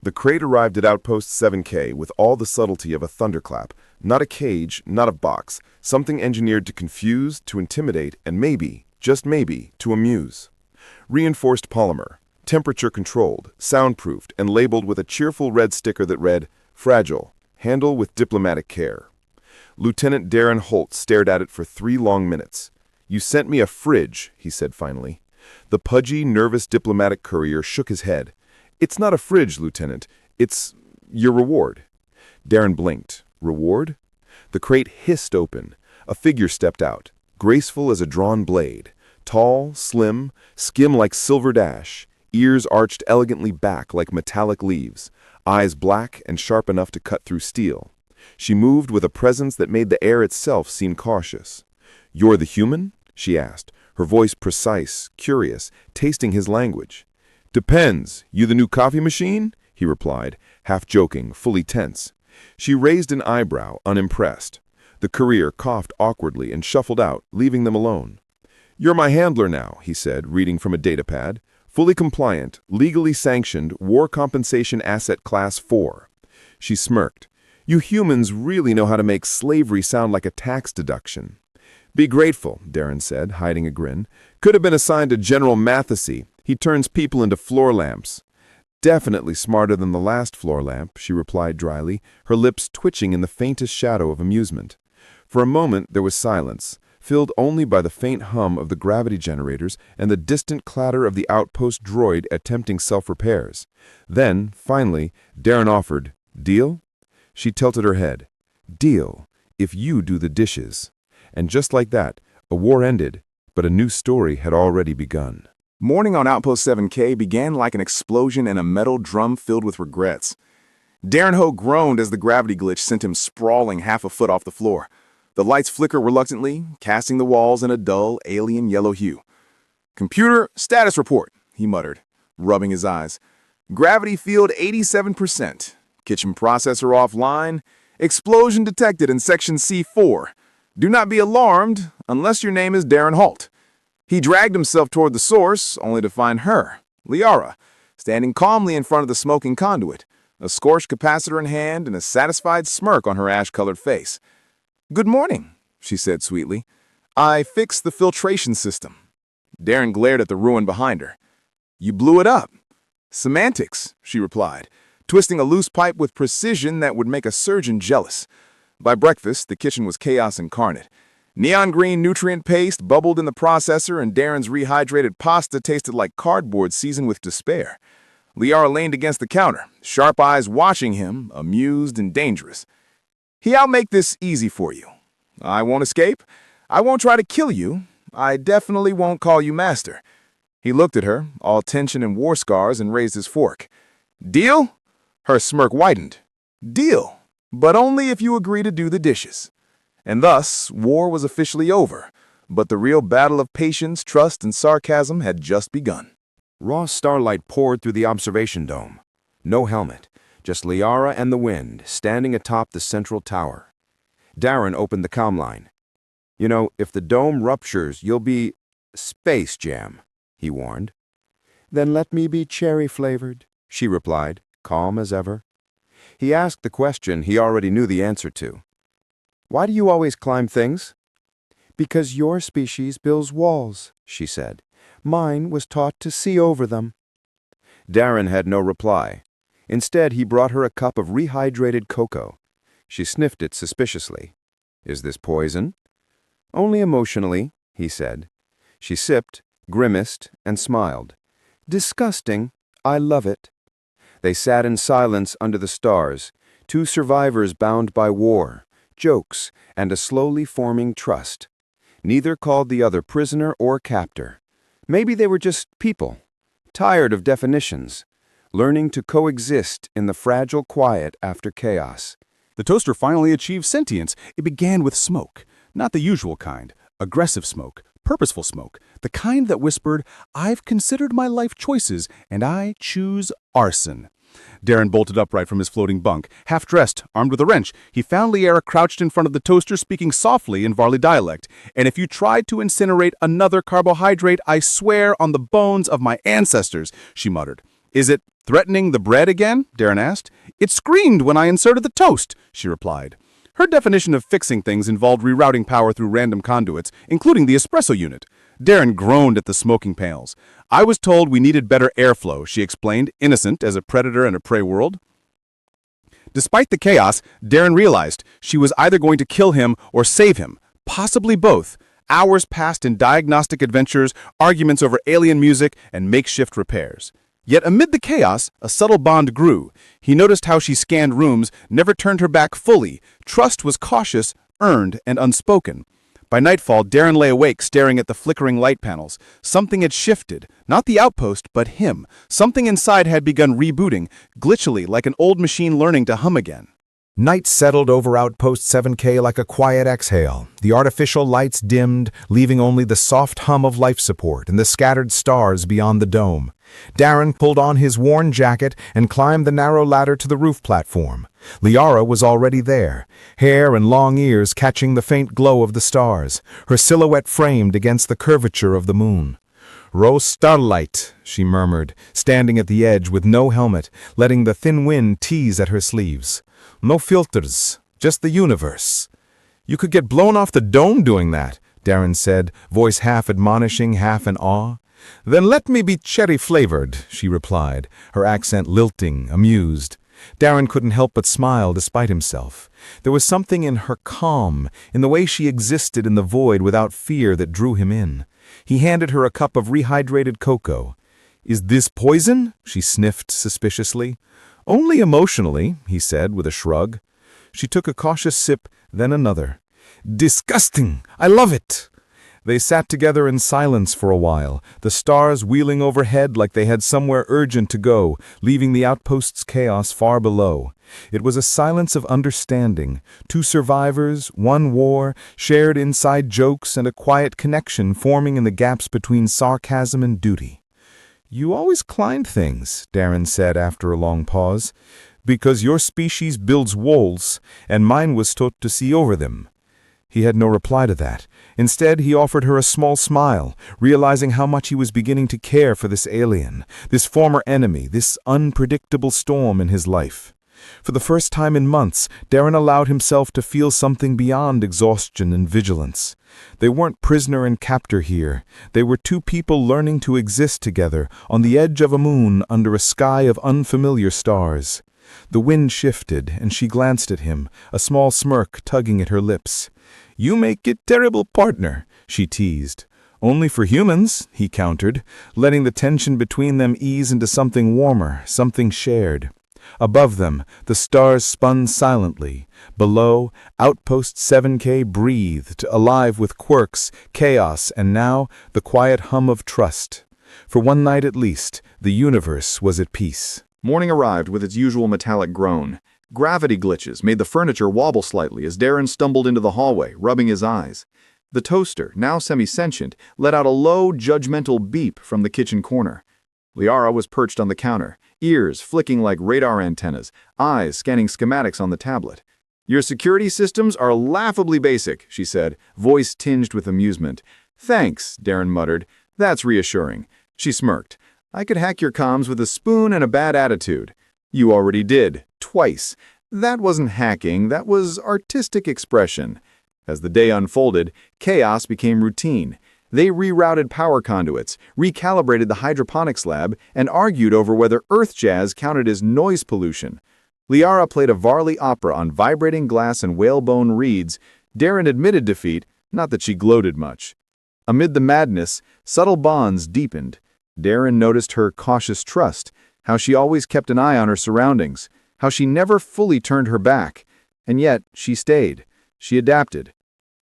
The crate arrived at Outpost 7K with all the subtlety of a thunderclap. Not a cage, not a box. Something engineered to confuse, to intimidate, and maybe, just maybe, to amuse. Reinforced polymer, temperature-controlled, soundproofed, and labeled with a cheerful red sticker that read, "Fragile. Handle with diplomatic care." Lieutenant Darren Holt stared at it for 3 long minutes. "You sent me a fridge," he said finally. The pudgy, nervous diplomatic courier shook his head. "It's not a fridge, Lieutenant. It's your reward." Darren blinked. Reward? The crate hissed open. A figure stepped out, graceful as a drawn blade. Tall, slim, skim like silver dash, ears arched elegantly back like metallic leaves, eyes black and sharp enough to cut through steel. She moved with a presence that made the air itself seem cautious. "You're the human?" she asked, her voice precise, curious, tasting his language. "Depends. You the new coffee machine?" he replied, half joking, fully tense. She raised an eyebrow, unimpressed. The courier coughed awkwardly and shuffled out, leaving them alone. "You're my handler now," he said, reading from a datapad. "Fully compliant, legally sanctioned, War Compensation Asset Class 4. She smirked. "You humans really know how to make slavery sound like a tax deduction." "Be grateful," Darren said, hiding a grin. "Could have been assigned to General Mathesy. He turns people into floor lamps." "Definitely smarter than the last floor lamp," she replied dryly, her lips twitching in the faintest shadow of amusement. For a moment there was silence, filled only by the faint hum of the gravity generators and the distant clatter of the outpost droid attempting self-repairs. Then, finally, Darren offered, "Deal?" She tilted her head. "Deal, if you do the dishes." And just like that, a war ended, but a new story had already begun. Morning on Outpost 7K began like an explosion in a metal drum filled with regrets. Darren Holt groaned as the gravity glitch sent him sprawling half a foot off the floor. The lights flickered reluctantly, casting the walls in a dull, alien yellow hue. "Computer, status report," he muttered, rubbing his eyes. "Gravity field 87%. Kitchen processor offline. Explosion detected in section C4. Do not be alarmed unless your name is Darren Holt." He dragged himself toward the source, only to find her, Liara, standing calmly in front of the smoking conduit, a scorched capacitor in hand and a satisfied smirk on her ash-colored face. "Good morning," she said sweetly. "I fixed the filtration system." Darren glared at the ruin behind her. "You blew it up." "Semantics," she replied, twisting a loose pipe with precision that would make a surgeon jealous. By breakfast, the kitchen was chaos incarnate. Neon green nutrient paste bubbled in the processor, and Darren's rehydrated pasta tasted like cardboard seasoned with despair. Liara leaned against the counter, sharp eyes watching him, amused and dangerous. "I'll make this easy for you. I won't escape. I won't try to kill you. I definitely won't call you master." He looked at her, all tension and war scars, and raised his fork. "Deal?" Her smirk widened. "Deal, but only if you agree to do the dishes." And thus, war was officially over, but the real battle of patience, trust, and sarcasm had just begun. Raw starlight poured through the observation dome. No helmet, just Liara and the wind, standing atop the central tower. Darren opened the comm line. "You know, if the dome ruptures, you'll be space jam," he warned. "Then let me be cherry-flavored," she replied, calm as ever. He asked the question he already knew the answer to. "Why do you always climb things?" "Because your species builds walls," she said. "Mine was taught to see over them." Darren had no reply. Instead, he brought her a cup of rehydrated cocoa. She sniffed it suspiciously. "Is this poison?" "Only emotionally," he said. She sipped, grimaced, and smiled. "Disgusting. I love it." They sat in silence under the stars, 2 survivors bound by war, jokes, and a slowly forming trust. Neither called the other prisoner or captor. Maybe they were just people, tired of definitions, learning to coexist in the fragile quiet after chaos. The toaster finally achieved sentience. It began with smoke, not the usual kind, aggressive smoke, purposeful smoke, the kind that whispered, "I've considered my life choices, and I choose arson." Darren bolted upright from his floating bunk. Half-dressed, armed with a wrench, he found Liara crouched in front of the toaster speaking softly in Varelli dialect. "And if you tried to incinerate another carbohydrate, I swear on the bones of my ancestors," she muttered. Is it threatening the bread again? Darren asked. It screamed when I inserted the toast, she replied. Her definition of fixing things involved rerouting power through random conduits, including the espresso unit. Darren groaned at the smoking pails. I was told we needed better airflow, she explained, innocent as a predator in a prey world. Despite the chaos, Darren realized she was either going to kill him or save him, possibly both. Hours passed in diagnostic adventures, arguments over alien music, and makeshift repairs. Yet amid the chaos, a subtle bond grew. He noticed how she scanned rooms, never turned her back fully. Trust was cautious, earned, and unspoken. By nightfall, Darren lay awake, staring at the flickering light panels. Something had shifted. Not the outpost, but him. Something inside had begun rebooting, glitchily, like an old machine learning to hum again. Night settled over Outpost 7K like a quiet exhale. The artificial lights dimmed, leaving only the soft hum of life support and the scattered stars beyond the dome. Darren pulled on his worn jacket and climbed the narrow ladder to the roof platform. Liara was already there, hair and long ears catching the faint glow of the stars, her silhouette framed against the curvature of the moon. "Rose starlight," she murmured, standing at the edge with no helmet, letting the thin wind tease at her sleeves. "No filters, just the universe." "You could get blown off the dome doing that," Darren said, voice half admonishing, half in awe. "Then let me be cherry-flavored," she replied, her accent lilting, amused. Darren couldn't help but smile despite himself. There was something in her calm, in the way she existed in the void without fear that drew him in. He handed her a cup of rehydrated cocoa. "Is this poison?" she sniffed suspiciously. "Only emotionally," he said with a shrug. She took a cautious sip, then another. "Disgusting! I love it!" They sat together in silence for a while, the stars wheeling overhead like they had somewhere urgent to go, leaving the outpost's chaos far below. It was a silence of understanding. Two survivors, one war, shared inside jokes and a quiet connection forming in the gaps between sarcasm and duty. "You always climb things," Darren said after a long pause. "Because your species builds walls, and mine was taught to see over them." He had no reply to that. Instead, he offered her a small smile, realizing how much he was beginning to care for this alien, this former enemy, this unpredictable storm in his life. For the first time in months, Darren allowed himself to feel something beyond exhaustion and vigilance. They weren't prisoner and captor here. They were two people learning to exist together, on the edge of a moon under a sky of unfamiliar stars. The wind shifted, and she glanced at him, a small smirk tugging at her lips. "You make a terrible partner," she teased. "Only for humans," he countered, letting the tension between them ease into something warmer, something shared. Above them, the stars spun silently. Below, Outpost 7K breathed, alive with quirks, chaos, and now the quiet hum of trust. For one night at least, the universe was at peace. Morning arrived with its usual metallic groan. Gravity glitches made the furniture wobble slightly as Darren stumbled into the hallway, rubbing his eyes. The toaster, now semi-sentient, let out a low, judgmental beep from the kitchen corner. Liara was perched on the counter, ears flicking like radar antennas, eyes scanning schematics on the tablet. "Your security systems are laughably basic," she said, voice tinged with amusement. "Thanks," Darren muttered. "That's reassuring." She smirked. "I could hack your comms with a spoon and a bad attitude." "You already did. Twice. That wasn't hacking, that was artistic expression." As the day unfolded, chaos became routine. They rerouted power conduits, recalibrated the hydroponics lab, and argued over whether earth jazz counted as noise pollution. Liara played a Varelli opera on vibrating glass and whalebone reeds. Darren admitted defeat, not that she gloated much. Amid the madness, subtle bonds deepened. Darren noticed her cautious trust, how she always kept an eye on her surroundings, how she never fully turned her back. And yet, she stayed. She adapted.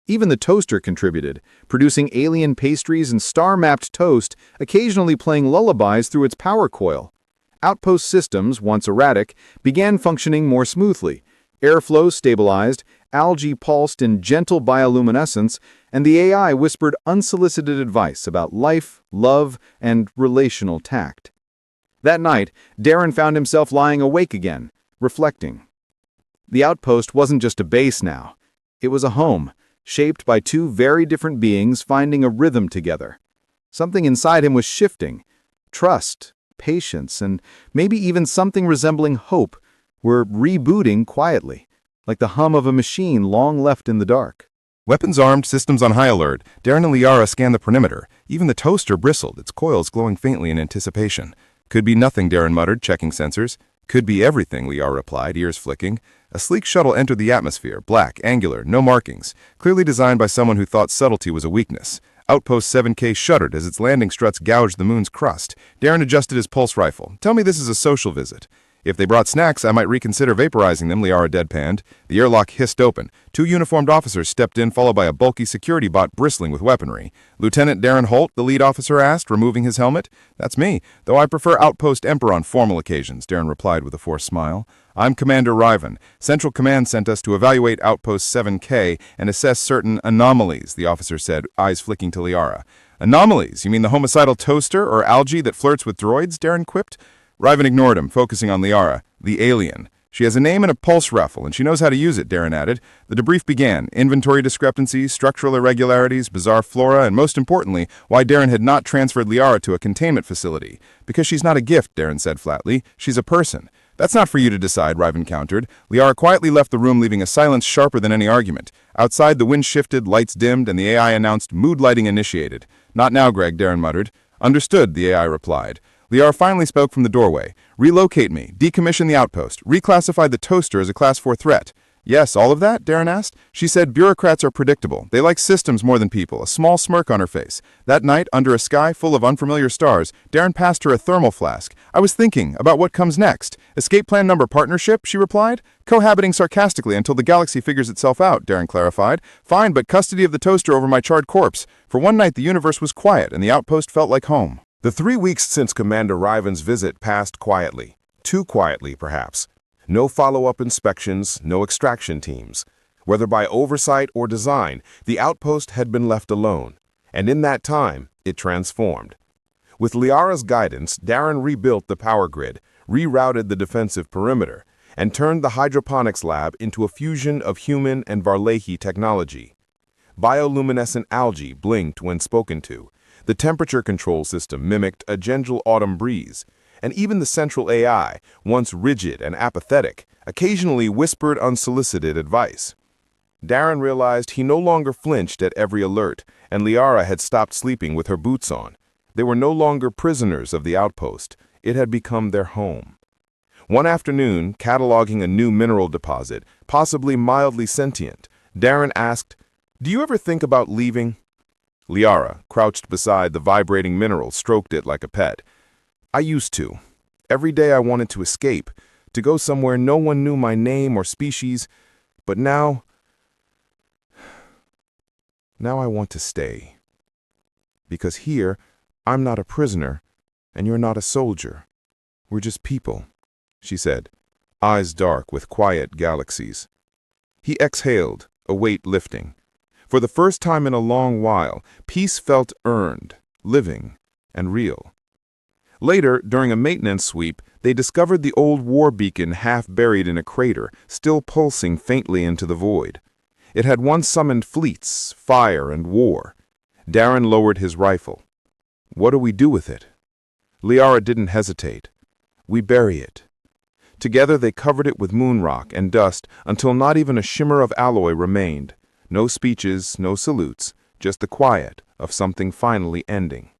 Even the toaster contributed, producing alien pastries and star-mapped toast, occasionally playing lullabies through its power coil. Outpost systems, once erratic, began functioning more smoothly. Airflow stabilized, algae pulsed in gentle bioluminescence, and the AI whispered unsolicited advice about life, love, and relational tact. That night, Darren found himself lying awake again, reflecting. The outpost wasn't just a base now. It was a home, shaped by two very different beings finding a rhythm together. Something inside him was shifting. Trust, patience, and maybe even something resembling hope were rebooting quietly, like the hum of a machine long left in the dark. Weapons armed, systems on high alert. Darren and Liara scanned the perimeter. Even the toaster bristled, its coils glowing faintly in anticipation. Could be nothing, Darren muttered, checking sensors. Could be everything, Liara replied, ears flicking. A sleek shuttle entered the atmosphere, black, angular, no markings, clearly designed by someone who thought subtlety was a weakness. Outpost 7K shuddered as its landing struts gouged the moon's crust. Darren adjusted his pulse rifle. Tell me this is a social visit. If they brought snacks, I might reconsider vaporizing them, Liara deadpanned. The airlock hissed open. 2 uniformed officers stepped in, followed by a bulky security bot bristling with weaponry. Lieutenant Darren Holt, the lead officer asked, removing his helmet. That's me, though I prefer Outpost Emperor on formal occasions, Darren replied with a forced smile. I'm Commander Riven. Central Command sent us to evaluate Outpost 7K and assess certain anomalies, the officer said, eyes flicking to Liara. Anomalies? You mean the homicidal toaster or algae that flirts with droids? Darren quipped. Riven ignored him, focusing on Liara, the alien. She has a name and a pulse rifle, and she knows how to use it, Darren added. The debrief began. Inventory discrepancies, structural irregularities, bizarre flora, and most importantly, why Darren had not transferred Liara to a containment facility. Because she's not a gift, Darren said flatly. She's a person. That's not for you to decide, Riven countered. Liara quietly left the room, leaving a silence sharper than any argument. Outside, the wind shifted, lights dimmed, and the AI announced mood lighting initiated. Not now, Greg, Darren muttered. Understood, the AI replied. Liara finally spoke from the doorway. Relocate me, decommission the outpost, reclassify the toaster as a Class 4 threat. Yes, all of that? Darren asked. She said bureaucrats are predictable. They like systems more than people, a small smirk on her face. That night, under a sky full of unfamiliar stars, Darren passed her a thermal flask. I was thinking about what comes next. Escape plan number partnership, she replied. Cohabiting sarcastically until the galaxy figures itself out, Darren clarified. Fine, but custody of the toaster over my charred corpse. For one night, the universe was quiet, and the outpost felt like home. The 3 weeks since Commander Riven's visit passed quietly. Too quietly, perhaps. No follow-up inspections, no extraction teams. Whether by oversight or design, the outpost had been left alone. And in that time, it transformed. With Liara's guidance, Darren rebuilt the power grid, rerouted the defensive perimeter, and turned the hydroponics lab into a fusion of human and Varelli technology. Bioluminescent algae blinked when spoken to. The temperature control system mimicked a gentle autumn breeze, and even the central AI, once rigid and apathetic, occasionally whispered unsolicited advice. Darren realized he no longer flinched at every alert, and Liara had stopped sleeping with her boots on. They were no longer prisoners of the outpost. It had become their home. One afternoon, cataloging a new mineral deposit, possibly mildly sentient, Darren asked, "Do you ever think about leaving?" Liara, crouched beside the vibrating mineral, stroked it like a pet. I used to. Every day I wanted to escape, to go somewhere no one knew my name or species, but now I want to stay. Because here, I'm not a prisoner, and you're not a soldier. We're just people, she said, eyes dark with quiet galaxies. He exhaled, a weight lifting. For the first time in a long while, peace felt earned, living, and real. Later, during a maintenance sweep, they discovered the old war beacon half buried in a crater, still pulsing faintly into the void. It had once summoned fleets, fire, and war. Darren lowered his rifle. What do we do with it? Liara didn't hesitate. We bury it. Together they covered it with moon rock and dust until not even a shimmer of alloy remained. No speeches, no salutes, just the quiet of something finally ending.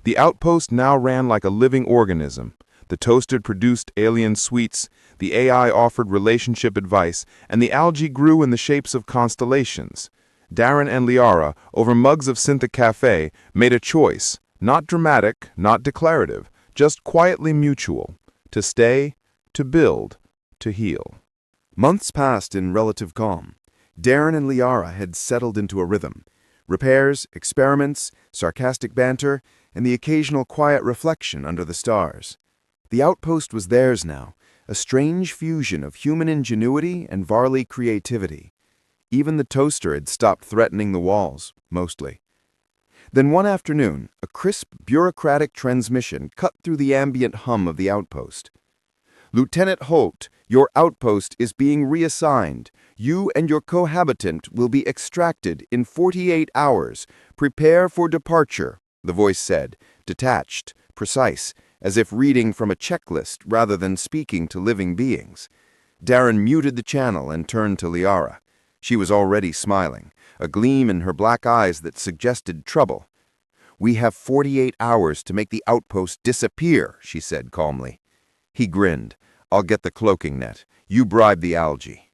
The outpost now ran like a living organism. The toaster produced alien sweets, the AI offered relationship advice, and the algae grew in the shapes of constellations. Darren and Liara, over mugs of Syntha Cafe, made a choice, not dramatic, not declarative, just quietly mutual, to stay, to build, to heal. Months passed in relative calm. Darren and Liara had settled into a rhythm. Repairs, experiments, sarcastic banter, and the occasional quiet reflection under the stars. The outpost was theirs now, a strange fusion of human ingenuity and Varelli creativity. Even the toaster had stopped threatening the walls, mostly. Then one afternoon, a crisp, bureaucratic transmission cut through the ambient hum of the outpost. Lieutenant Holt, your outpost is being reassigned. You and your cohabitant will be extracted in 48 hours. Prepare for departure, the voice said, detached, precise, as if reading from a checklist rather than speaking to living beings. Darren muted the channel and turned to Liara. She was already smiling, a gleam in her black eyes that suggested trouble. "We have 48 hours to make the outpost disappear," she said calmly. He grinned. "I'll get the cloaking net. You bribe the algae."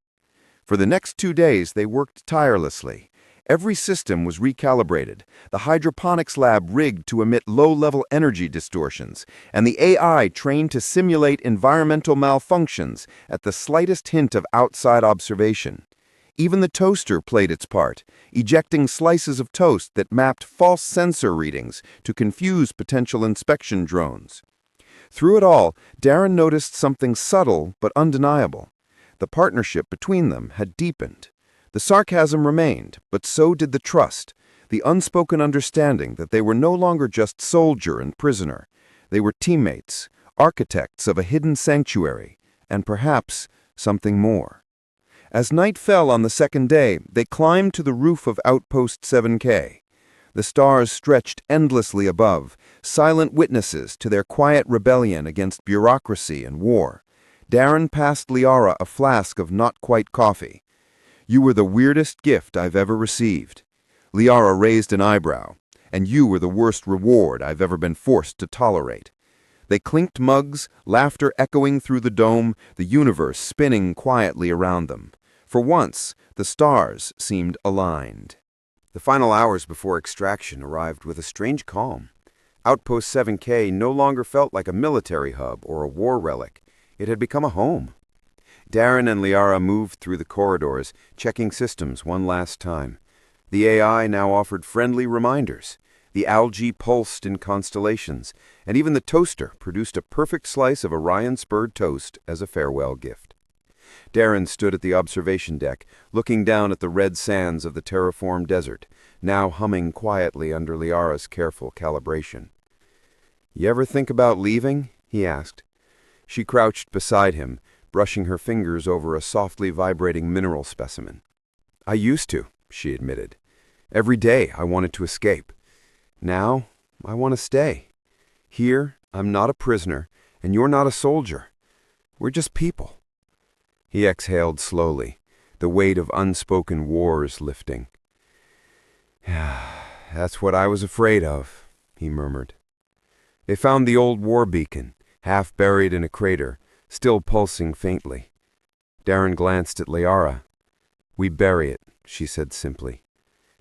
For the next 2 days, they worked tirelessly. Every system was recalibrated, the hydroponics lab rigged to emit low-level energy distortions, and the AI trained to simulate environmental malfunctions at the slightest hint of outside observation. Even the toaster played its part, ejecting slices of toast that mapped false sensor readings to confuse potential inspection drones. Through it all, Darren noticed something subtle but undeniable. The partnership between them had deepened. The sarcasm remained, but so did the trust, the unspoken understanding that they were no longer just soldier and prisoner. They were teammates, architects of a hidden sanctuary, and perhaps something more. As night fell on the second day, they climbed to the roof of Outpost 7K. The stars stretched endlessly above, silent witnesses to their quiet rebellion against bureaucracy and war. Darren passed Liara a flask of not-quite coffee. "You were the weirdest gift I've ever received." Liara raised an eyebrow. "And you were the worst reward I've ever been forced to tolerate." They clinked mugs, laughter echoing through the dome, the universe spinning quietly around them. For once, the stars seemed aligned. The final hours before extraction arrived with a strange calm. Outpost 7K no longer felt like a military hub or a war relic. It had become a home. Darren and Liara moved through the corridors, checking systems one last time. The AI now offered friendly reminders. The algae pulsed in constellations, and even the toaster produced a perfect slice of Orion-spurred toast as a farewell gift. Darren stood at the observation deck, looking down at the red sands of the terraformed desert, now humming quietly under Liara's careful calibration. "You ever think about leaving?" he asked. She crouched beside him, brushing her fingers over a softly vibrating mineral specimen. "I used to," she admitted. "Every day I wanted to escape. Now I want to stay. Here I'm not a prisoner, and you're not a soldier. We're just people." He exhaled slowly, the weight of unspoken wars lifting. "That's what I was afraid of," he murmured. They found the old war beacon, half buried in a crater, still pulsing faintly. Darren glanced at Liara. "We bury it," she said simply.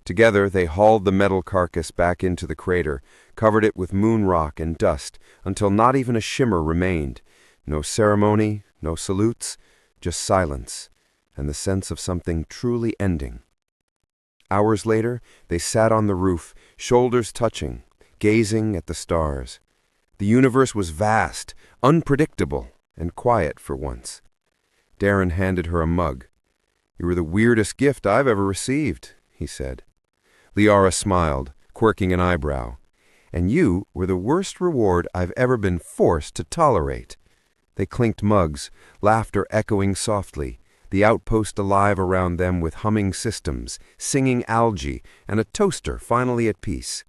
Together they hauled the metal carcass back into the crater, covered it with moon rock and dust until not even a shimmer remained. No ceremony, no salutes, just silence, and the sense of something truly ending. Hours later, they sat on the roof, shoulders touching, gazing at the stars. The universe was vast, unpredictable, and quiet for once. Darren handed her a mug. "You were the weirdest gift I've ever received," he said. Liara smiled, quirking an eyebrow. "And you were the worst reward I've ever been forced to tolerate." They clinked mugs, laughter echoing softly, the outpost alive around them with humming systems, singing algae, and a toaster finally at peace.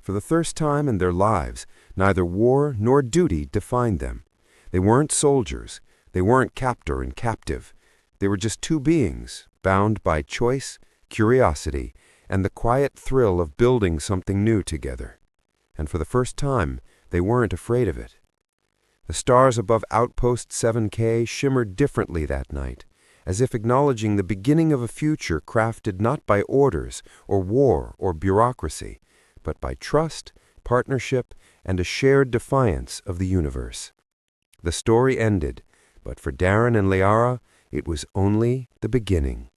For the first time in their lives, neither war nor duty defined them. They weren't soldiers. They weren't captor and captive. They were just two beings, bound by choice, curiosity, and the quiet thrill of building something new together. And for the first time, they weren't afraid of it. The stars above Outpost 7K shimmered differently that night, as if acknowledging the beginning of a future crafted not by orders or war or bureaucracy, but by trust, partnership, and a shared defiance of the universe. The story ended, but for Darren and Liara, it was only the beginning.